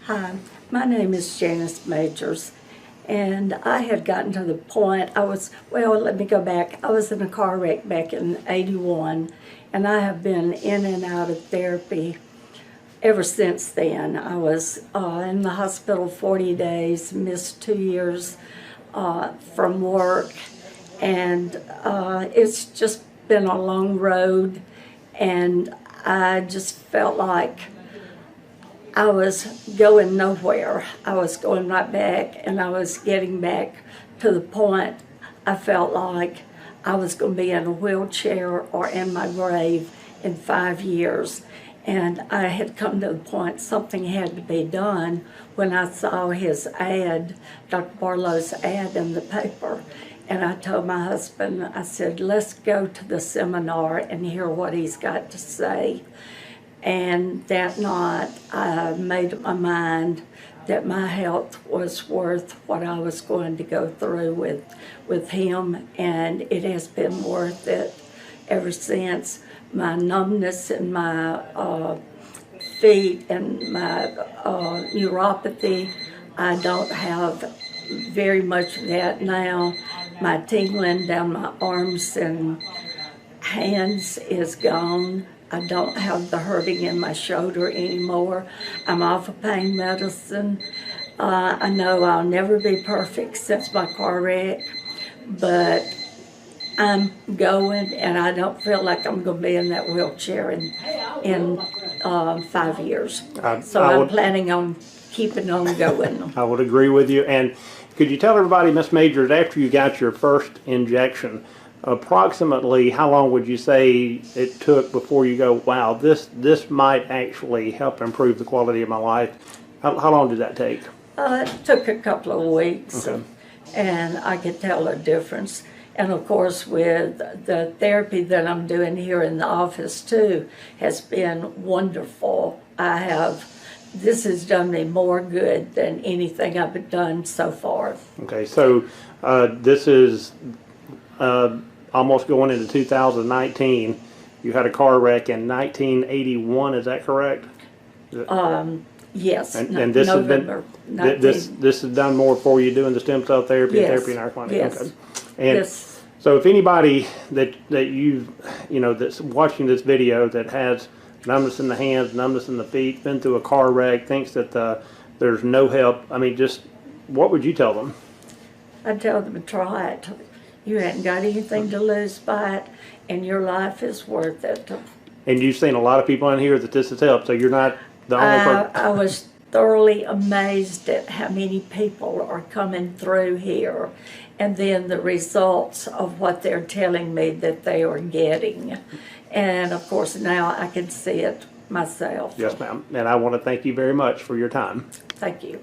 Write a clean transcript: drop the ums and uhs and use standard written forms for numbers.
Hi, my name is Janice Majors, and I had gotten to the point, let me go back. I was in a car wreck back in '81, and I have been in and out of therapy ever since then. I was in the hospital 40 days, missed 2 years from work, and it's just been a long road, and I just felt like I was going nowhere. I was going right back, and I was getting back to the point I felt like I was going to be in a wheelchair or in my grave in 5 years. And I had come to the point something had to be done when I saw his ad, Dr. Barlow's ad in the paper. And I told my husband, I said, let's go to the seminar and hear what he's got to say. And that night, I made up my mind that my health was worth what I was going to go through with him, and it has been worth it ever since. My numbness in my feet and my neuropathy, I don't have very much of that now. My tingling down my arms and hands is gone. I don't have the hurting in my shoulder anymore. I'm off of pain medicine. I know I'll never be perfect since my car wreck, but I'm going, and I don't feel like I'm going to be in that wheelchair in 5 years. So I'm planning on keeping on going. I would agree with you. And could you tell everybody, Ms. Majors, after you got your first injection, approximately how long would you say it took before you go, wow, this might actually help improve the quality of my life? How long did that take? It took a couple of weeks, okay. And I could tell a difference. And of course, with the therapy that I'm doing here in the office too, has been wonderful. This has done me more good than anything I've done so far. Okay, so this is almost going into 2019. You had a car wreck in 1981, is that correct? Yes, and this November. This has done more for you doing the stem cell therapy, yes, therapy in our clinic. Yes. Okay. And yes. So if anybody that that's watching this video that has numbness in the hands, numbness in the feet, been through a car wreck, thinks that there's no help, I mean, just what would you tell them? I'd tell them to try it. You hadn't got anything to lose by it, and your life is worth it. And you've seen a lot of people in here that this has helped, so you're not the only person. I was thoroughly amazed at how many people are coming through here, and then the results of what they're telling me that they are getting. And of course now I can see it myself. Yes, ma'am. And I want to thank you very much for your time. Thank you.